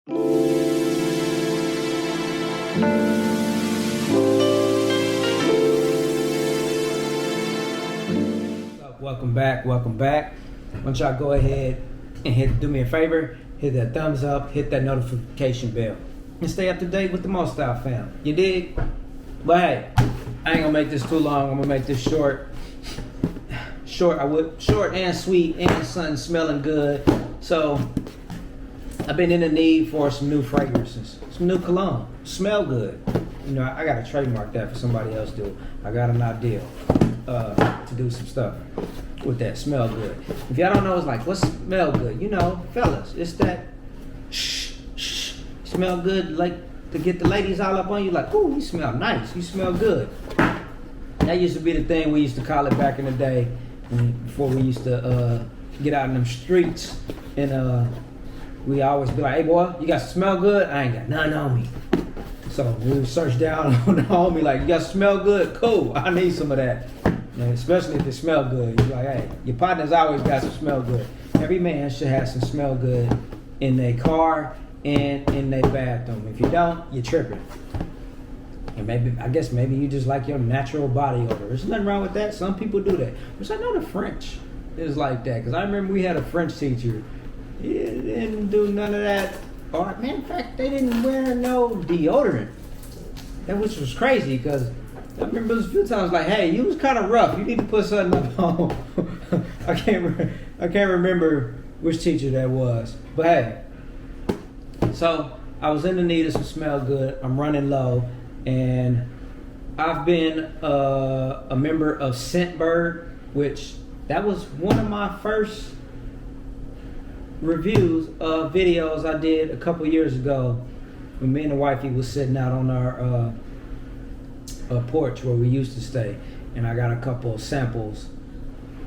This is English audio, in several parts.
Welcome back. Why don't y'all go ahead and do me a favor, hit that thumbs up, hit that notification bell, and stay up to date with the Mo Style fam. You dig? But hey, I ain't gonna make this too long. I'm gonna make this short. Short and sweet and something smelling good. So I've been in the need for some new fragrances, some new cologne. Smell good. You know, I gotta trademark that for somebody else to do. I got an idea to do some stuff with that. Smell good. If y'all don't know, it's like, what's smell good? You know, fellas, it's that smell good, like to get the ladies all up on you, like, ooh, you smell nice, you smell good. That used to be the thing we used to call it back in the day, before we used to get out in them streets, and we always be like, hey boy, you got to smell good? I ain't got none on me. So we would search down on the homie, like, you got to smell good? Cool, I need some of that. And especially if it smell good. You're like, hey, your partner's always got some smell good. Every man should have some smell good in their car and in their bathroom. If you don't, you're tripping. And I guess maybe you just like your natural body odor. There's nothing wrong with that. Some people do that. Which I know the French is like that. Because I remember we had a French teacher. He didn't do none of that. Or, man, in fact, they didn't wear no deodorant. Which was crazy because I remember a few times like, hey, you was kind of rough. You need to put something up on. I can't remember which teacher that was. But hey, so I was in the need of some smell good. I'm running low. And I've been a member of Scentbird, which that was one of my first reviews of videos I did a couple years ago when me and the wifey was sitting out on our porch where we used to stay, and I got a couple of samples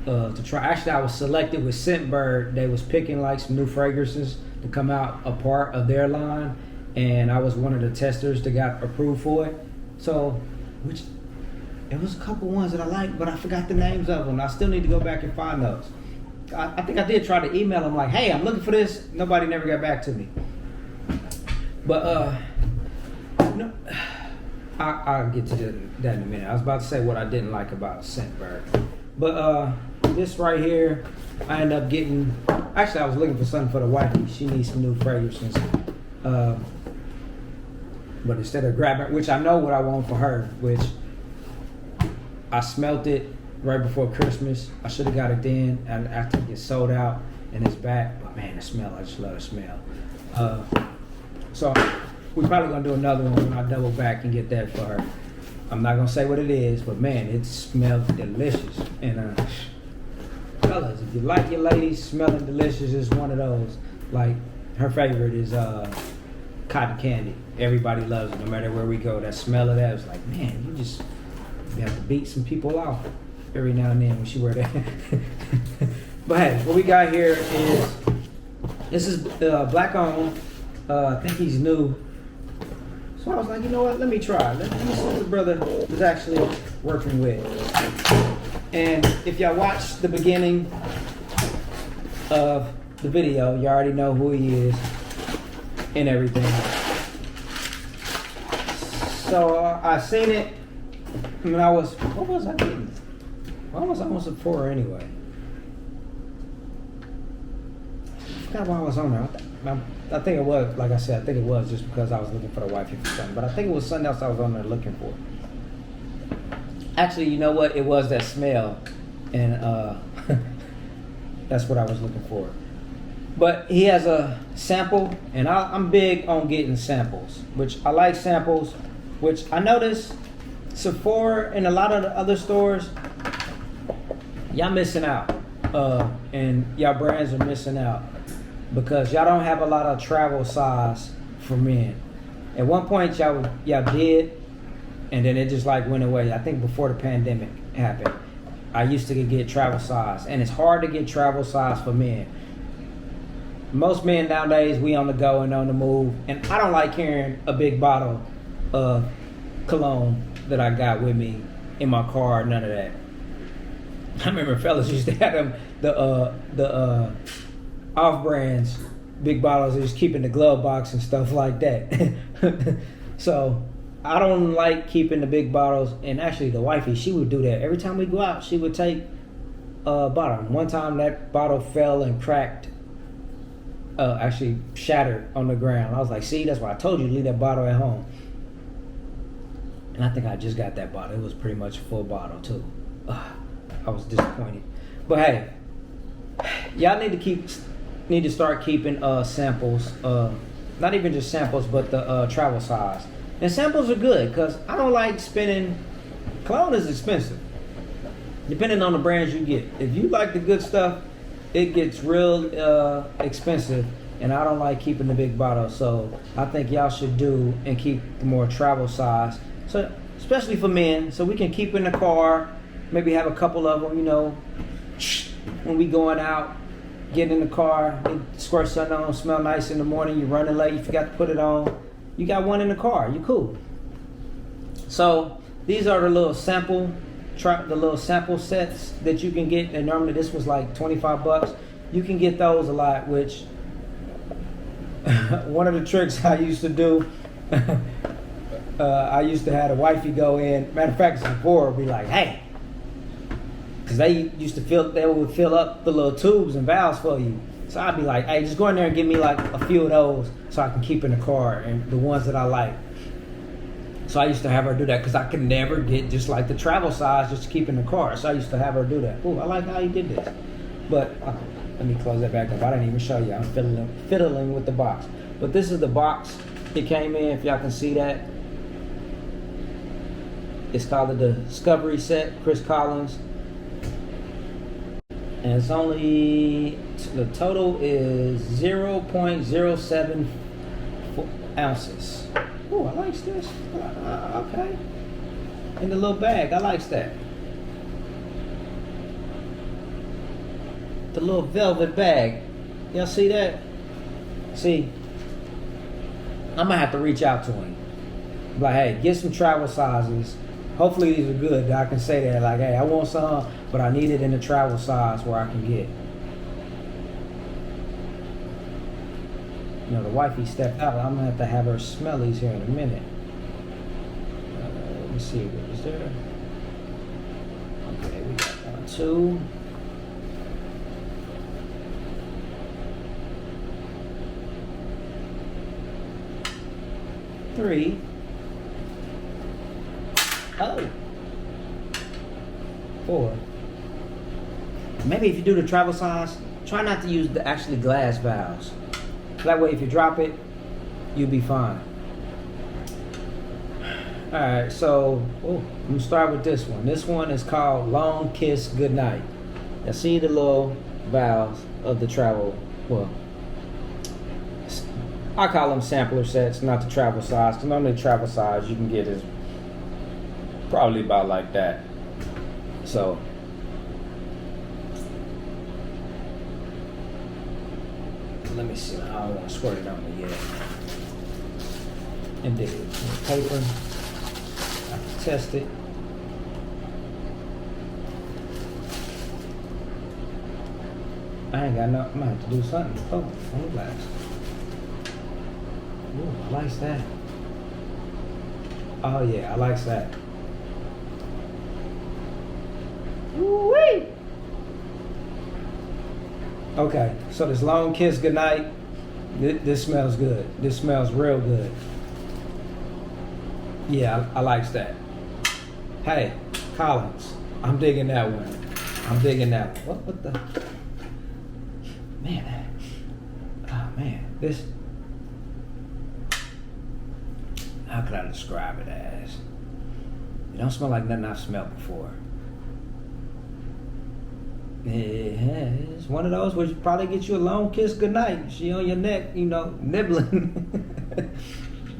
to try. Actually, I was selected with Scentbird. They was picking like some new fragrances to come out a part of their line, and I was one of the testers that got approved for it. So, it was a couple ones that I liked, but I forgot the names of them. I still need to go back and find those. I think I did try to email them like, hey, I'm looking for this. Nobody never got back to me. But no, I'll get to that in a minute. I was about to say what I didn't like about Scentbird. But this right here, I ended up getting. Actually, I was looking for something for the wifey. She needs some new fragrances. But instead of grabbing, which I know what I want for her, which I smelt it right before Christmas. I should have got it then, and I think it's sold out and it's back. But man, the smell, I just love the smell. So we're probably gonna do another one when I double back and get that for her. I'm not gonna say what it is, but man, it smells delicious. And fellas, if you like your ladies smelling delicious, it's one of those. Like her favorite is cotton candy. Everybody loves it, no matter where we go. That smell of that is like, man, you have to beat some people off every now and then when she wear that. But hey, what we got here is, this is black owned. I think he's new. So I was like, you know what, let me try. Let me see what the brother is actually working with. And if y'all watch the beginning of the video, you already know who he is and everything. So I seen it when I was, what was I getting? Why was I on Sephora anyway? I forgot why I was on there. I think it was, like I said, I think it was just because I was looking for the wifey for something. But I think it was something else I was on there looking for. Actually, you know what? It was that smell. And that's what I was looking for. But he has a sample, and I'm big on getting samples, which I like samples, which I notice Sephora and a lot of the other stores, y'all missing out. And y'all brands are missing out because y'all don't have a lot of travel size for men. At one point y'all did, and then it just like went away. I think before the pandemic happened, I used to get travel size, and it's hard to get travel size for men. Most men nowadays, we on the go and on the move, and I don't like carrying a big bottle of cologne that I got with me in my car, none of that. I remember fellas used to have them, the off-brands big bottles is keeping the glove box and stuff like that. So I don't like keeping the big bottles. And actually, the wifey, she would do that every time we go out. She would take a bottle. One time that bottle fell and cracked. Actually shattered on the ground. I was like, see, that's why I told you to leave that bottle at home. And I think I just got that bottle. It was pretty much a full bottle too. I was disappointed. But hey, y'all need to start keeping samples. Not even just samples, but the travel size. And samples are good because I don't like spending. Cologne is expensive, depending on the brands you get. If you like the good stuff, it gets real expensive, and I don't like keeping the big bottles. So I think y'all should do and keep the more travel size. So especially for men, so we can keep in the car. Maybe have a couple of them, when we going out, get in the car, squirt something on, smell nice in the morning. You're running late, you forgot to put it on. You got one in the car. You cool. So these are the little sample sets that you can get, and normally this was like $25. You can get those a lot, which one of the tricks I used to do, I used to have the wifey go in. Matter of fact, Sephora would be like, hey, because they would fill up the little tubes and valves for you. So I'd be like, hey, just go in there and give me like a few of those so I can keep in the car, and the ones that I like. So I used to have her do that because I could never get just like the travel size just to keep in the car. So I used to have her do that. Oh, I like how you did this. But let me close that back up. I didn't even show you. I'm fiddling with the box. But this is the box it came in, if y'all can see that. It's called the Discovery Set, Chris Collins. And it's only, the total is 0.07 ounces. Oh, I like this. Okay. In the little bag, I like that. The little velvet bag. Y'all see that? See, I'm gonna have to reach out to him. Like, hey, get some travel sizes. Hopefully these are good. I can say that, like, hey, I want some, but I need it in the travel size where I can get. The wifey stepped out. I'm gonna have to have her smell these here in a minute. Let me see. What is there? Okay, we got 1, 2. Three. Oh. 4. Maybe if you do the travel size, try not to use the actually glass valves. That way, if you drop it, you'll be fine. All right, so I'm gonna start with this one. This one is called Long Kiss Goodnight. Now, see the little valves of the travel. Well, I call them sampler sets, not the travel size. Because normally, the travel size you can get is probably about like that. So. Let me see. I don't want to squirt it on me yet. And then paper. I can test it. I ain't got no. I'm gonna have to do something. Oh, on the glass. Ooh, I like that. Oh yeah, I like that. Woo-wee! Okay, so this Long Kiss Goodnight, this smells good. This smells real good. Yeah, I like that. Hey, Collins, I'm digging that one. I'm digging that one. What the? Man. Oh, man. This. How could I describe it as? It don't smell like nothing I've smelled before. It's one of those which probably get you a long kiss goodnight. She on your neck, nibbling.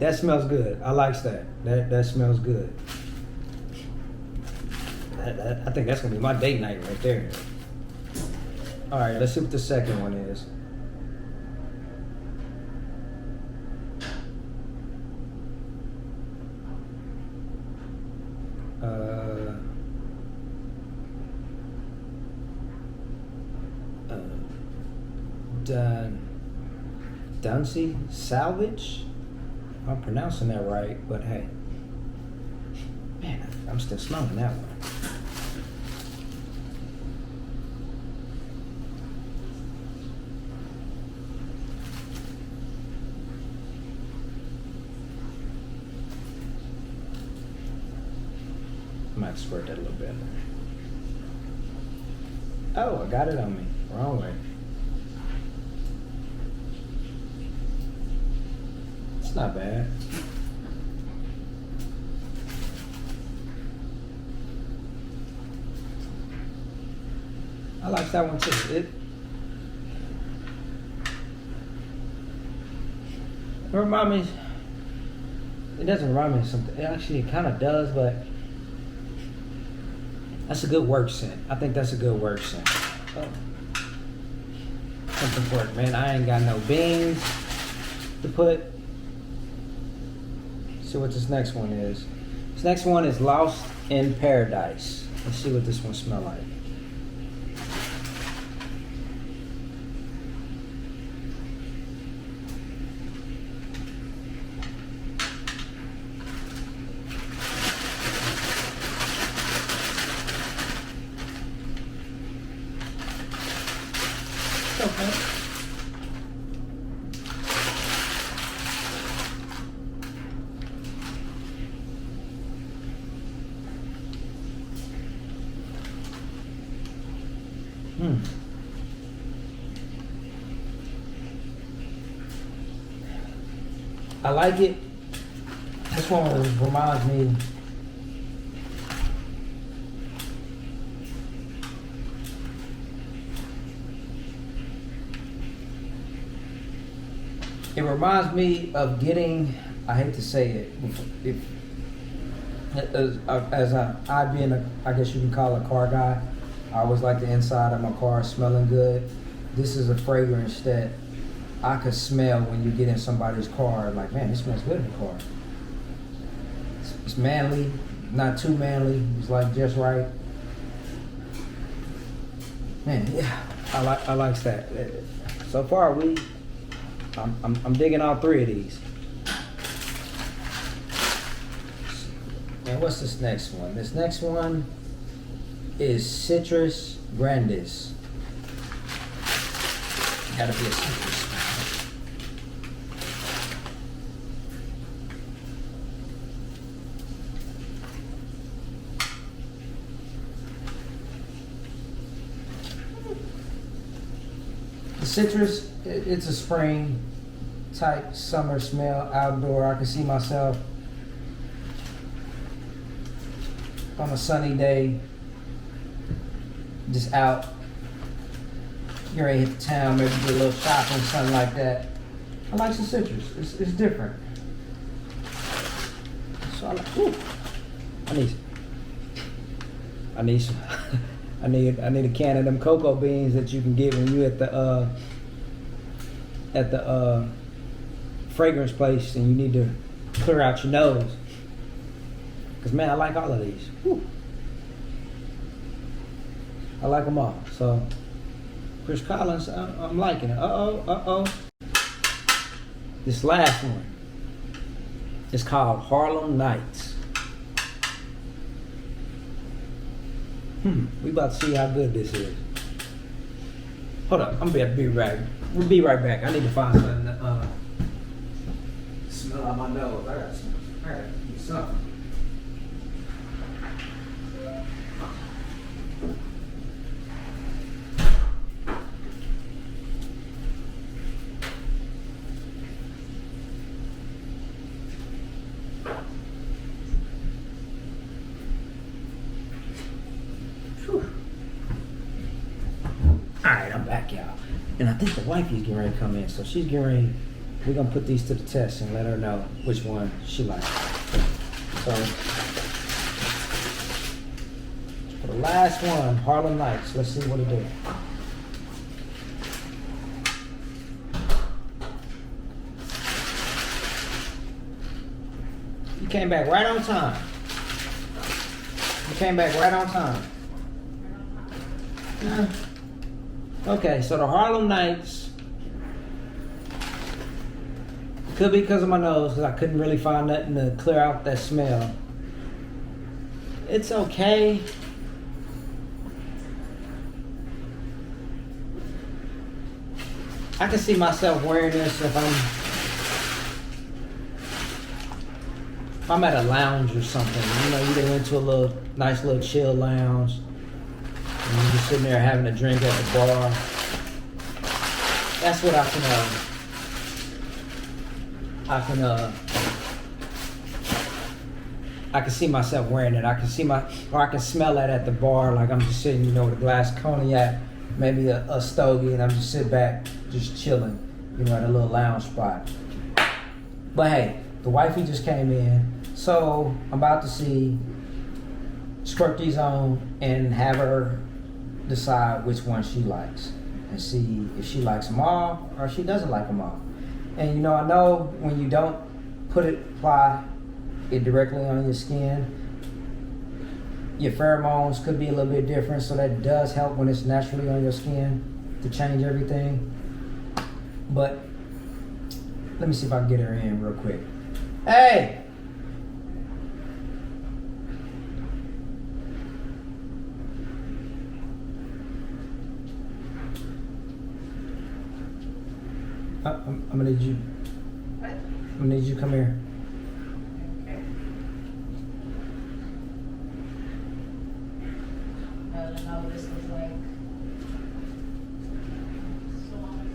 That smells good. I like that. That smells good. I think that's gonna be my date night right there. All right, let's see what the second one is. Done. Dunsey Salvage. I'm pronouncing that right, but hey. Man, I'm still smelling that one. I might squirt that a little bit. Oh, I got it on me. Wrong way. It's not bad. I like that one too. It reminds me. It doesn't remind me of something. It kind of does, but that's a good work scent. I think that's a good work scent. Oh. Something for it, man. I ain't got no beans to put. See what this next one is. This next one is Lost in Paradise. Let's see what this one smells like. Okay. I like it. This one reminds me. It reminds me of getting. I hate to say it. I being a, I guess you can call it a car guy. I always like the inside of my car smelling good. This is a fragrance that I could smell when you get in somebody's car. Like, man, it smells good in the car. It's manly, not too manly. It's like just right. Man, yeah, I like that. So far, I'm digging all three of these. And what's this next one? This next one is Citrus Grandis. Gotta be a citrus. The citrus, it's a spring type summer smell, outdoor. I can see myself on a sunny day, just out, you're ready to hit the town, maybe do a little shopping, something like that. I like some citrus. It's different. So I like. Ooh, I need some. I need a can of them cocoa beans that you can get when you at the fragrance place and you need to clear out your nose. Cause man, I like all of these. Whew. I like them all. So, Chris Collins, I'm liking it. Uh-oh. This last one is called Harlem Nights. We about to see how good this is. Hold up, I'm gonna be right. We'll be right back. I need to find something to smell out my nose. I gotta do something. Alright, I'm back, y'all. And I think the wifey's getting ready to come in, so she's getting ready. We're gonna put these to the test and let her know which one she likes. So, for the last one, Harlem Nights, let's see what it do. You came back right on time. Okay, so the Harlem Nights Could be because of my nose, because I couldn't really find nothing to clear out that smell. It's okay. I can see myself wearing this if I'm at a lounge or something. You know, you went to a nice little chill lounge, and you're just sitting there having a drink at the bar. That's what I can see myself wearing it. I can smell that at the bar, like I'm just sitting, you know, with a glass of cognac, maybe a stogie, and I'm just sitting back, just chilling, you know, at a little lounge spot. But hey, the wifey just came in, so I'm about to squirt these on and have her decide which one she likes, and see if she likes them all or she doesn't like them all. And you know, I know when you don't apply it directly on your skin, your pheromones could be a little bit different, so that does help when it's naturally on your skin to change everything. But let me see if I can get her in real quick. Hey! I'm gonna need you. What? I'm gonna need you to come here. Okay. I don't know, this was like so long.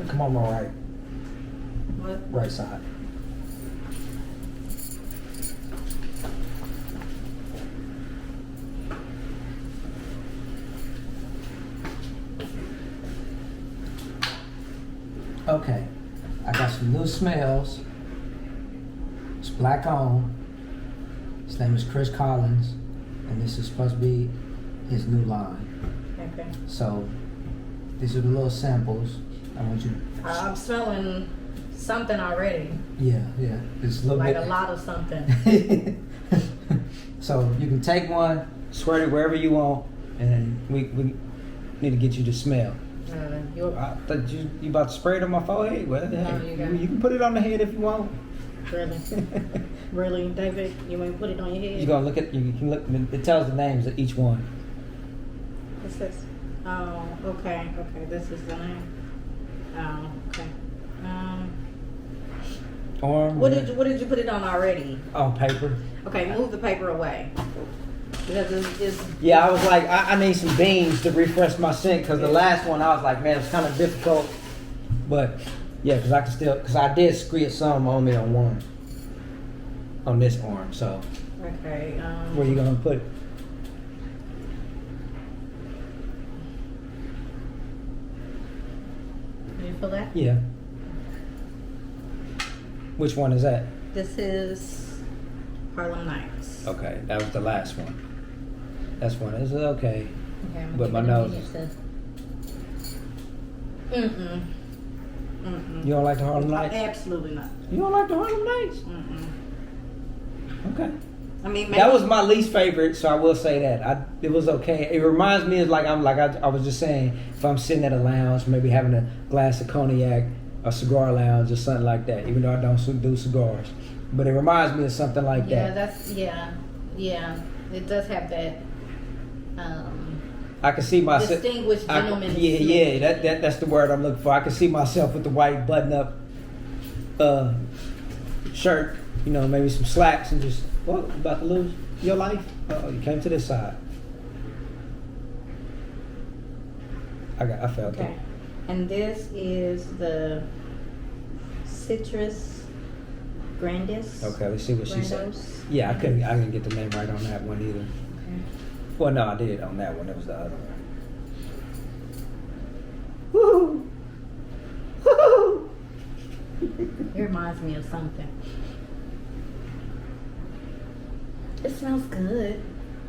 Come on my right What? side. Okay, I got some new smells. It's black on. His name is Chris Collins, and this is supposed to be his new line. Okay. So these are the little samples. I want you. I'm smelling something already. Yeah. It's a little Like bit. a lot of something. So you can take one, squirt it wherever you want, and we need to get you to smell. I thought you about to spray it on my forehead. Well, No, hey, you got you can put it on the head if you want. Really? Really, David? You want to put it on your head? You're gonna look at you can look. It tells the names of each one. What's this? Oh, okay. This is the name. Oh, okay. Arm. What did you put it on already? On paper. Okay, move the paper away. Because it's Yeah, I was like, I need some beans to refresh my scent, because the last one I was like, man, it's kind of difficult. But yeah, because I did squeeze some on me on this arm. So okay. where you gonna put it? Do you feel that? Yeah. Which one is that? This is Harlem Nights. Okay, that was the last one. That's one. Is okay? Okay, I'm But my giving nose it is- to- Mm-mm. You don't like the Harlem Nights? Absolutely not. You don't like the Harlem Nights? Mm-mm. Okay. I mean, maybe, That was my least favorite, so I will say that. It was okay. It reminds me of I was just saying, if I'm sitting at a lounge, maybe having a glass of cognac, a cigar lounge, or something like that. Even though I don't do cigars, but it reminds me of something like that. yeah. It does have that I can see myself. distinguished gentleman. Yeah. That's the word I'm looking for. I can see myself with the white button-up shirt. You know, maybe some slacks, and just what about to lose your life? You came to this side. I felt Okay, it. and this is the Citrus Grandis. Okay, let's see what she said. Grandos. Yeah, I didn't get the name right on that one either. Okay. Well, no, I did on that one. It was the other one. Woo! Woo! It reminds me of something. It smells good.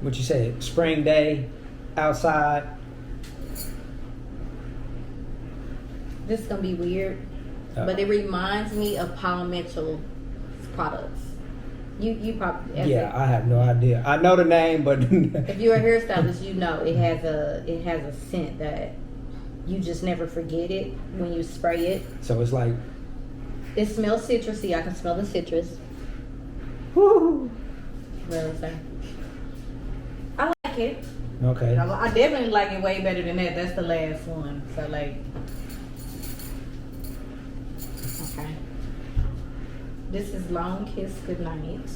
What you say? Spring day, outside. This is gonna be weird, but it reminds me of Paul Mitchell's products. You probably Yeah, I have no idea. I know the name, but if you're a hairstylist, you know it has a scent that you just never forget it when you spray it. So it's like, It smells citrusy. I can smell the citrus. whoo. Really, sir. I like it. Okay. I definitely like it way better than that. That's the last one. So like, okay. This is Long Kiss Goodnight.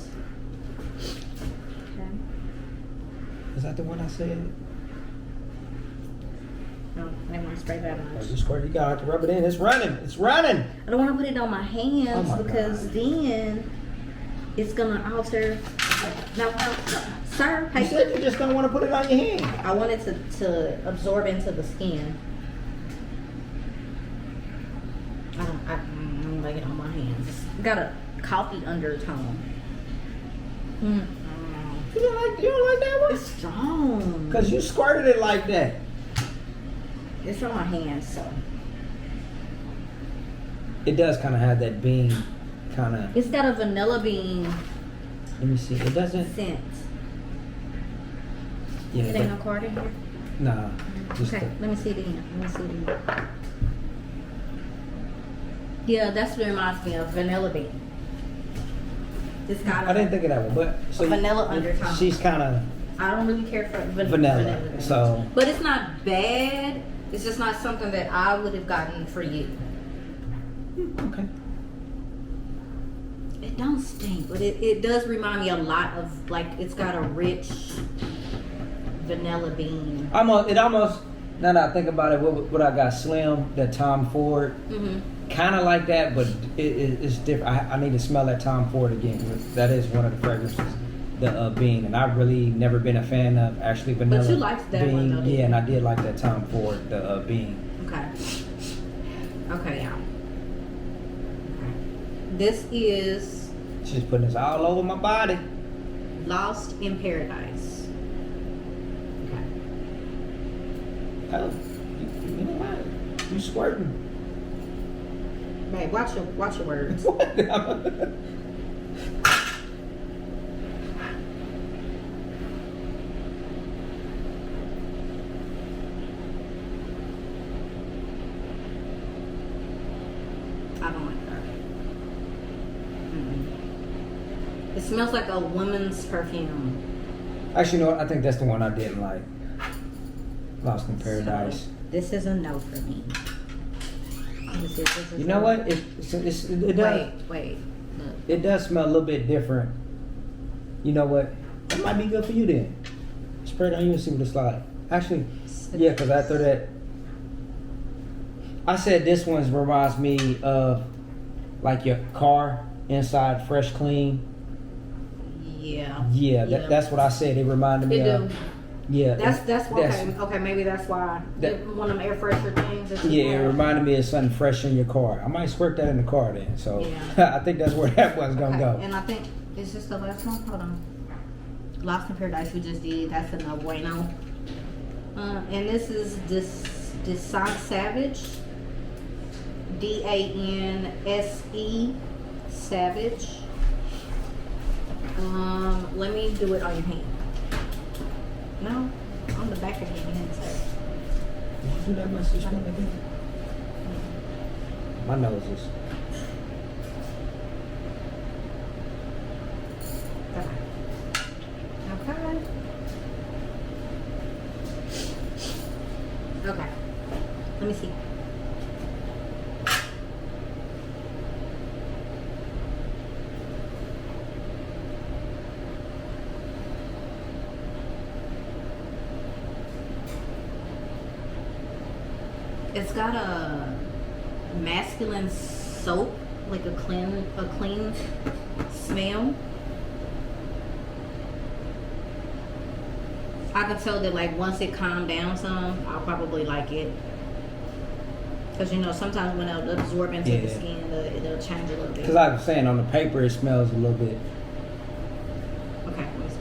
Okay. Is that the one I said? No, I didn't want to spray that Oh, much. you squirt. You gotta have to rub it in. It's running. It's running. I don't want to put it on my hands Oh my because God. then it's gonna alter. No, sir. You said you just don't want to put it on your hand. I want it to absorb into the skin. I don't like it on my hands. It's got a coffee undertone. You don't like that one? It's strong. Because you squirted it like that. It's on my hands, so It does kind of have that bean kind of. it's got a vanilla bean Let me see. It doesn't. scent. Yeah. It ain't no card in here. Nah. Just Okay, let me see it again. Yeah, that's what it reminds me of, vanilla bean. It's got I didn't think of that one, but so vanilla undertone. She's kind of I don't really care for vanilla, bean. so But it's not bad. It's just not something that I would have gotten for you. okay. It don't stink, but it does remind me a lot of, like, it's got a rich vanilla bean. It almost. Now that I think about it, what I got, Slim, that Tom Ford, Mm-hmm. kind of like that, but it's different. I need to smell that Tom Ford again. That is one of the fragrances, the bean, and I've really never been a fan of actually vanilla. But you liked that bean. one, though, didn't Yeah, you? and I did like that Tom Ford, the bean. Okay. Okay, yeah. Okay. This is She's putting this all over my body. Lost in Paradise. Okay. Oh, you know what? You squirting. Babe, watch your words. What? I don't like that. It smells like a woman's perfume. Actually, you know what? I think that's the one I didn't like. Lost in Paradise. So, this is a no for me. This is You know what? It does. Wait. Look. It does smell a little bit different. You know what? That might be good for you then. Spray it on you and see what it's like. Actually, yeah, because after that, I said this one reminds me of like your car inside, fresh, clean. Yeah. Yeah, that's what I said. It reminded me It of. do. Yeah. That's okay. Maybe that's why. One of them air fresher things. That you Yeah, it wear. reminded me of something fresh in your car. I might squirt that in the car then. So Yeah. I think that's where that one's gonna Okay, go. and I think is this the last one? Hold on. Lost in Paradise we just did. That's a no bueno. And this is Descent Savage. DANSE Savage. Let me do it on your hand. No, on the back of your hand, sir. Did you do that much to smell again? My nose is. Okay. Okay. Let me see. It's got a masculine soap, like a clean smell. I can tell that like once it calmed down some, I'll probably like it. Cause you know sometimes when it'll absorb into the Yeah. skin, it'll change a little bit. Because I was saying on the paper it smells a little bit. Okay, let me see.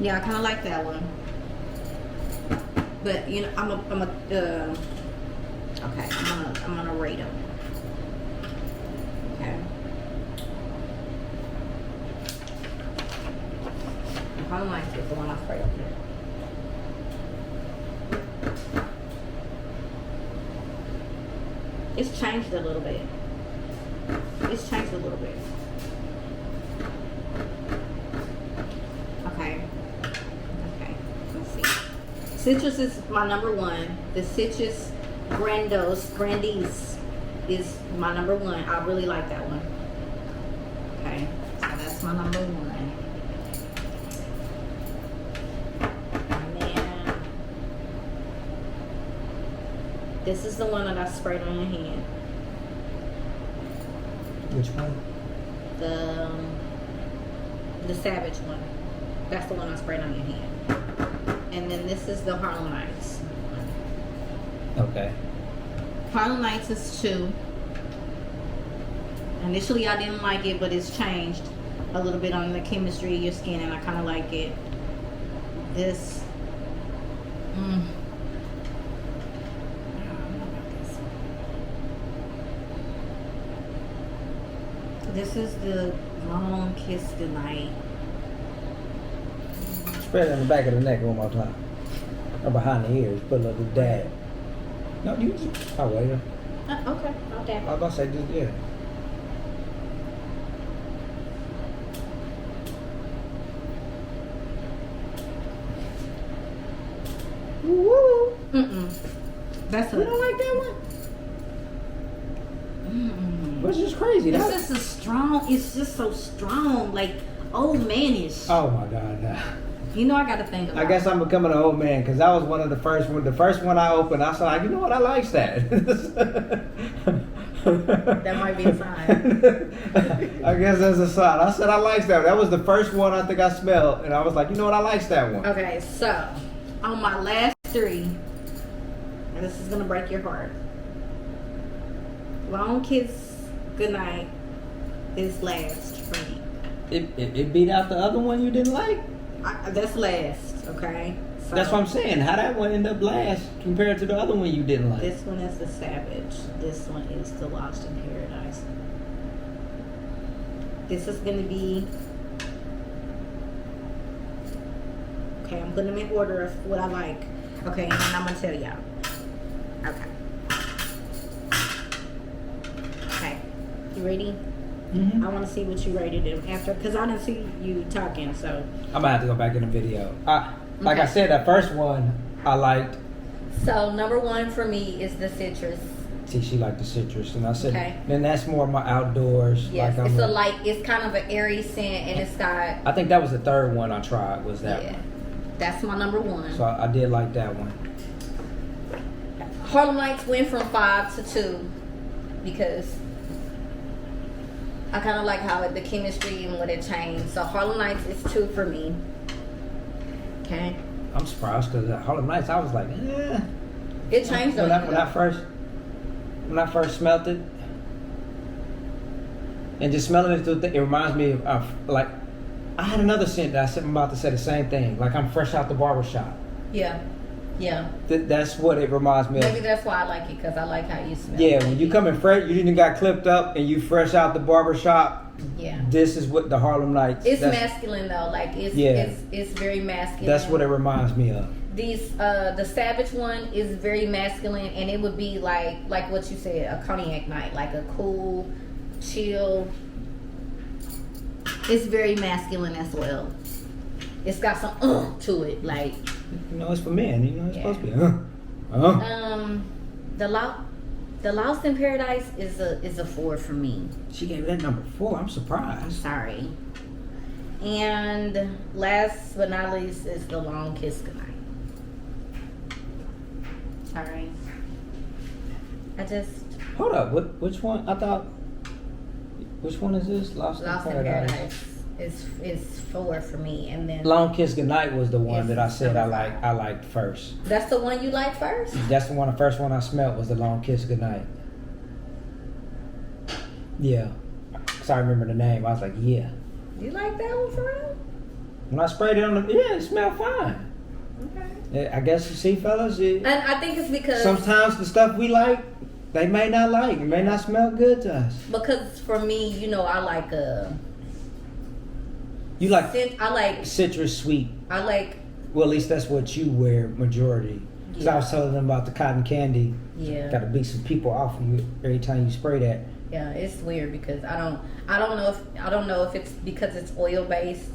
Yeah, I kind of like that one. But you know, okay, I'm gonna rate them. Okay. Harlem Nights is the one I sprayed up here. It's changed a little bit. It's changed a little bit. Okay. Okay. Let's see. Citrus is my number one. The Citrus Grandiose is my number one. I really like that one. Okay. So that's my number one. And then this is the one that I sprayed on your hand. Which one? The Savage one. That's the one I sprayed on your hand. And then this is the Harlem Nights. Okay. Harlem Nights is 2. Initially I didn't like it, but it's changed a little bit on the chemistry of your skin, and I kind of like it. This. I don't know about this. This is the Long Kiss Goodnight. Spread it on the back of the neck one more time. Or behind the ears. Put a little dab. No, you just. I'll wait. Okay, I'll dab. I was about to say, just, yeah. Woo! That's You don't like that one? Which is crazy. This That's is a strong. It's just so strong, like old manish. Oh my God! Nah. You know I got to think about. I guess I'm becoming an old man because that was one of the first one. The first one I opened, I was like, you know what? I like that. That might be a sign. I guess that's a sign. I said I like that. That was the first one I think I smelled, and I was like, you know what? I like that one. Okay, so on my last 3, and this is gonna break your heart. Long Kiss Goodnight is last for me. It beat out the other one you didn't like. That's last, okay? So That's what I'm saying. How that one ended up last compared to the other one you didn't like. this one is the Savage. This one is the Lost in Paradise. This is gonna be. Okay, I'm putting them in order of what I like. Okay, and then I'm gonna tell y'all. Okay. Okay. You ready? Mm-hmm. I want to see what you rated it after, because I didn't see you talking, so. I'm gonna have to go back in the video. Like I Okay. said, that first one I liked. So, number 1 for me is the Citrus. See, she liked the citrus, and I said, Okay. then that's more my outdoors. Yes, like it's a light, it's kind of an airy scent, and it's got, I think that was the third one I tried. Was that yeah. one? That's my number 1. So I did like that one. Harlem Nights went from 5 to 2 because I kind of like how the chemistry and what it changed. So Harlem Nights is 2 for me. Okay. I'm surprised because Harlem Nights, I was like, eh. It changed when on I, you, when I though. when I first smelled it, and just smelling it, it reminds me of like I had another scent that I'm about to say the same thing. Like I'm fresh out the barbershop. Yeah. Yeah. That's what it reminds me Maybe of. that's why I like it, because I like how you smell. Yeah, when you come in fresh, you didn't got clipped up, and you fresh out the barbershop. Yeah. This is what the Harlem Nights. It's that's, masculine though. Like it's Yeah. it's very masculine. That's what it reminds me of. These the Savage one is very masculine, and it would be like what you said, a cognac night, like a cool, chill. It's very masculine as well. It's got some to it, like. You know, it's for men. You know, it's Yeah. supposed to be. The Lost in Paradise is a 4 for me. She gave that number 4. I'm I'm surprised. sorry. And last but not least is the Long Kiss Goodnight. Sorry. I just Hold up. Which one? I thought. Which one is this? Lost in Lost in Paradise. Paradise is 4 for me, and then Long Kiss Goodnight was the one Yes, that I said number I liked first. that's the one you like first. That's the first one I smelled was the Long Kiss Goodnight. Yeah. Cause I remember the name. I was like, yeah. You like that one for real? When I sprayed it on the, it smelled fine. Okay. I guess you see, fellas, And I think it's because sometimes the stuff we like, they may not like. It may not smell good to us. Because for me, you know, I like You like I like citrus sweet. I like Well, at least that's what you wear majority. Because I was telling them about the cotton candy. yeah. Got to beat some people off of you every time you spray that. Yeah, it's weird because I don't know if it's because it's oil based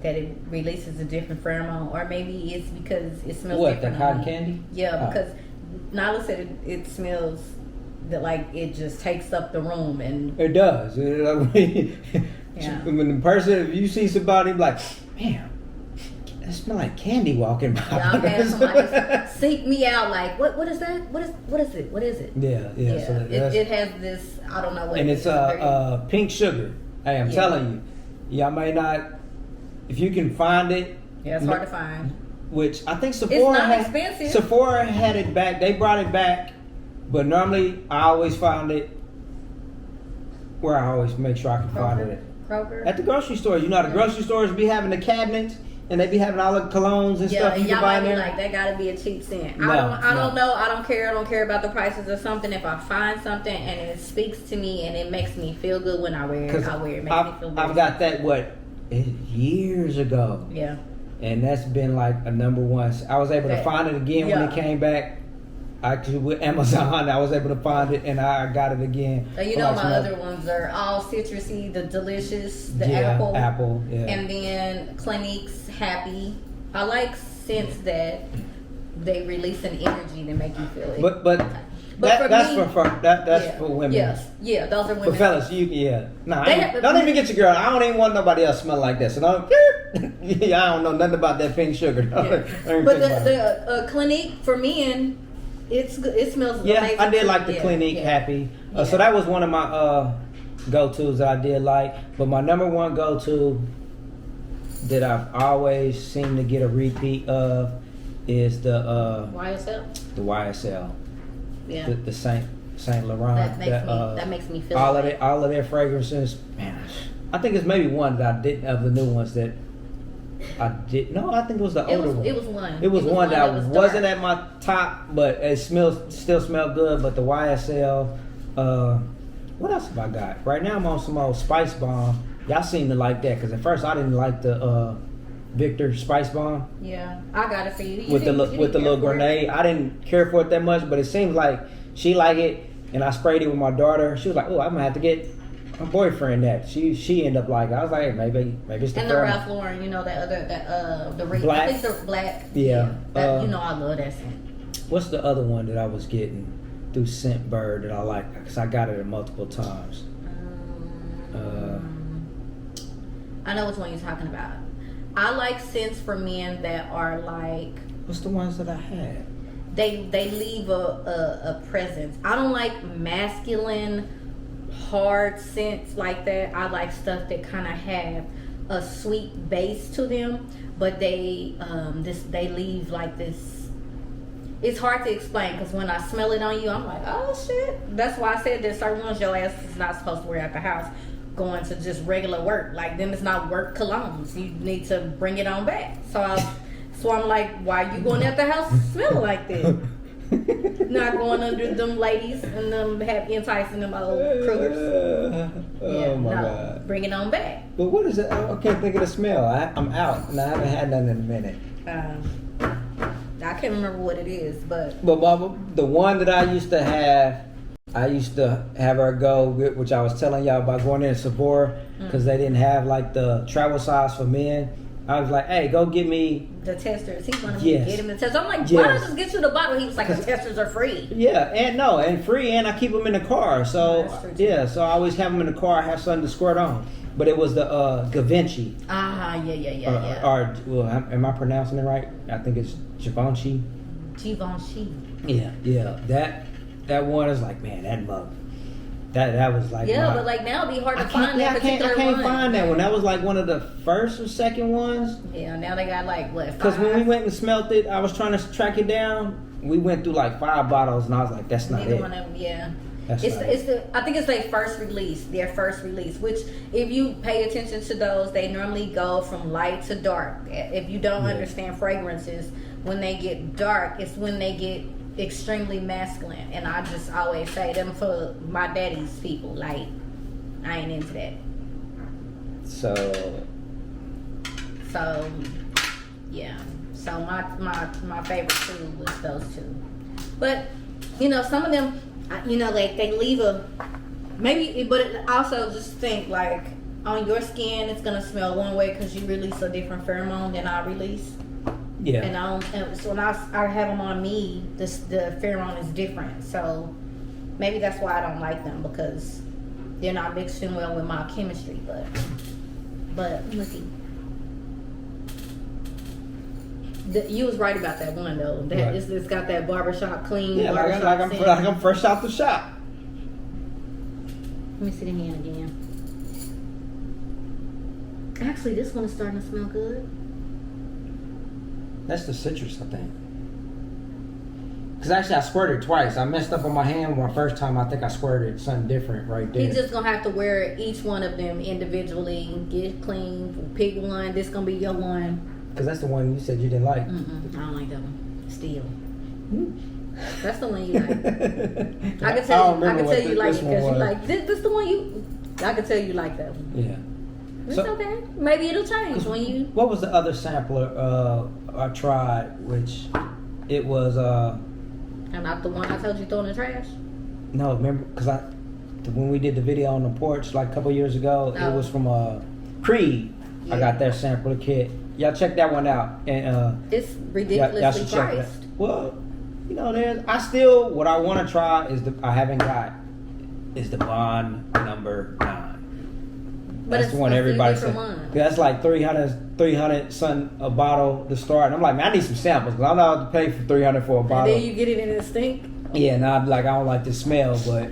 that it releases a different pheromone, or maybe it's because it smells What, the different. cotton candy? Yeah, Oh. because Nyla said it smells that like it just takes up the room and It does. Yeah. When the person, if you see somebody like, man, it smell like candy walking by. yeah, I've had somebody seek me out like what is that? What is it? Yeah. So it has this, I don't know what and it it's is. pink sugar. Hey, I'm Yeah. telling you, y'all may not, if you can find it. Yeah, it's hard to find. Which I think Sephora not expensive. Sephora had it back. They brought it back, but normally I always find it where I always make sure I can find it Kroger. at the grocery stores. You know, the grocery stores be having the cabinets, and they be having all the colognes and Yeah, stuff and you y'all can buy might in be there. like, that gotta be a cheap scent. No, I don't no. know. I don't care about the prices or something. If I find something and it speaks to me and it makes me feel good when I wear it, I wear it. It makes me feel good. I've got that years ago, Yeah. and that's been like a number one. I was able to find it again when it Yeah. came back. Actually, with Amazon, I was able to find it, and I got it again. So you for know like my some other ones are all citrusy, the delicious, the yeah, apple, yeah. and then Clinique's happy. I like scents that they release an energy to make you feel it. But for that's me, that's for women. Yes, yeah, those are women. But fellas, nah, They have- don't even get your girl. I don't even want nobody else smell like that. So don't. Yeah, I don't know nothing about that pink sugar. Yeah. Don't even But think about it. the Clinique for men, it's good. It smells Yeah, amazing. I did like the Yeah, Clinique yeah. Happy. Yeah. So that was one of my go-tos that I did like. But my number one go-to that I've always seemed to get a repeat of is the YSL. YSL, Yeah. the Saint Laurent. That makes me feel all like of their fragrances. Man, I think it's maybe one that I didn't of the new ones that I did. No, I think it was the older one. It was one. It was one that was wasn't dark. at my top, but it still smelled good. But the YSL, what else have I got? Right now I'm on some old Spice Bomb. Y'all seem to like that because at first I didn't like the Victor Spice Bomb Yeah, I got it for you. with the little grenade. I didn't care for it that much, but it seems like she liked it, and I sprayed it with my daughter. She was like, "Oh, I'm gonna have to get my boyfriend that." She ended up like, I was like, hey, maybe it's the And the pheromone. Ralph Lauren, you know the Black. I think the black. Yeah. That, you know I love that scent. What's the other one that I was getting through Scentbird that I like? Because I got it multiple times. I know which one you're talking about. I like scents for men that are like What's the ones that I had? they leave a presence. I don't like masculine hard scents like that. I like stuff that kind of have a sweet base to them, but they leave like this. It's hard to explain because when I smell it on you, I'm like, oh shit. That's why I said there's certain ones your ass is not supposed to wear at the house. Going to just regular work, like them is not work colognes. You need to bring it on back. So I'm like, why you going at the house smelling like that? Not going under them ladies and them have enticing them old Krugers. Oh my God. Bring it on back. But what is it? I can't think of the smell. I'm out, and I haven't had none in a minute. I can't remember what it is, but But Bubba, the one that I used to have her go, which I was telling y'all about going in Sephora because they didn't have like the travel size for men. I was like, hey, go get me. the testers, he wanted me Yes. to get him the testers. I'm like, why Yes. don't I just get you the bottle? He was like, the testers are free. Yeah, and free, and I keep them in the car. So That's true, too. yeah, so I always have them in the car. I have something to squirt on. But it was the Givenchy. Yeah. Or well, am I pronouncing it right? I think it's Givenchy. Givenchy. Yeah. That one is like, man, that mug. That was like Yeah, my- but like now it'd be hard to I find that I particular can't one. find that one. That was like one of the first or second ones. Yeah, now they got like what? Because when we 5? went and smelt it, I was trying to track it down. We went through like 5 bottles, and I was like, that's not Neither it. one of them, yeah. That's It's not the, it's the I think it's their first release. Which, if you pay attention to those, they normally go from light to dark. If you don't understand fragrances, when they get dark, it's when they get extremely masculine. And I just always say them for my daddy's people. Like, I ain't into that. So yeah. So my favorite two was those two. But you know, some of them, you know, like they leave a maybe, but also just think like on your skin, it's gonna smell one way because you release a different pheromone than I release. yeah. And so when I have them on me, the pheromone is different. So maybe that's why I don't like them, because they're not mixing well with my chemistry. But let's see. You was right about that one though. That Right. it's got that barbershop clean. Yeah, barbershop scent. like I'm fresh out the shop. Let me see the hand again. Actually, this one is starting to smell good. That's the citrus, I think. Because actually, I squirted twice. I messed up on my hand one first time. I think I squirted something different right there. He's just gonna have to wear each one of them individually, get clean, pick one. This gonna be your one. Because that's the one you said you didn't like. I don't like that one. Still. That's the one you like. I can tell you like it because you like this. The one you. I can tell you like that one. Yeah. It's okay. Maybe it'll change when you. What was the other sampler I tried? Which it was. And not the one I told you throw in the trash. No, remember? Because when we did the video on the porch like a couple years ago, it was from Creed. Yeah. I got their sampler kit. Y'all check that one out. And it's ridiculously priced. Well, you know, what I want to try is I haven't got is the Bond number 9. But that's the one everybody said. That's like 300 something a bottle to start. And I'm like, man, I need some samples because I'm not about to pay for 300 for a bottle. And then you get it in a stink. Yeah, and I'm like, I don't like the smell, but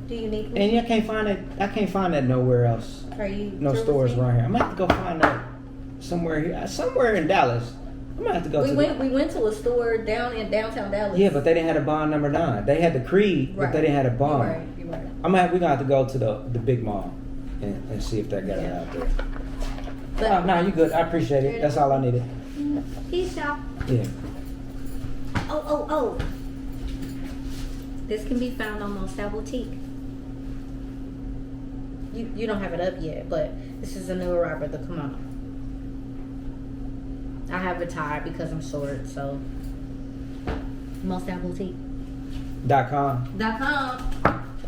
do you need one? And I can't find that nowhere else. Are you no stores around here. I might have to go find that somewhere here, somewhere in Dallas. I might have to go. We went to a store down in downtown Dallas. Yeah, but they didn't have a Bond number 9. They had the Creed, but they didn't have a Bond. You're right. We're gonna have to go to the big mall and see if they got it out there. But, no, you good. I appreciate it. That's all I needed. Peace out. Yeah. Oh. This can be found on Moselle Boutique. You don't have it up yet, but this is a new arrival to come on. I have it tied because I'm short, so Moselle Boutique. .com.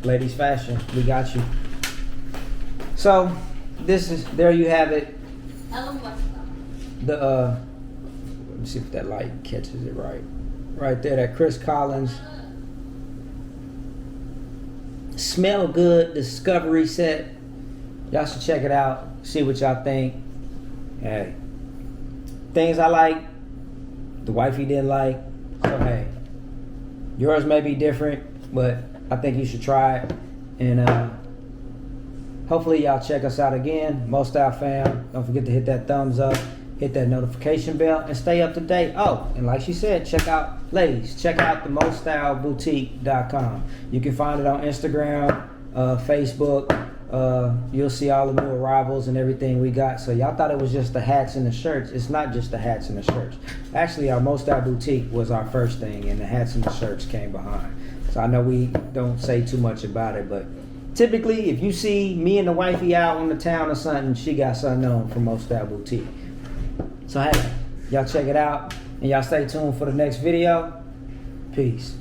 Ladies fashion. We got you. So there you have it. Let me see if that light catches it right. Right there, that Chris Collins Smell Good Discovery Set. Y'all should check it out. See what y'all think. Hey, things I like, the wifey didn't like. So hey, yours may be different, but I think you should try it. And hopefully y'all check us out again. Mo Style fam, don't forget to hit that thumbs up, hit that notification bell, and stay up to date. Oh, and like she said, check out the MoStyleBoutique.com. You can find it on Instagram, Facebook. You'll see all the new arrivals and everything we got. So y'all thought it was just the hats and the shirts. It's not just the hats and the shirts. Actually, our Mo Style Boutique was our first thing, and the hats and the shirts came behind. So I know we don't say too much about it, but typically, if you see me and the wifey out on the town or something, she got something on from Mo Style Boutique. So hey, y'all check it out, and y'all stay tuned for the next video. Peace.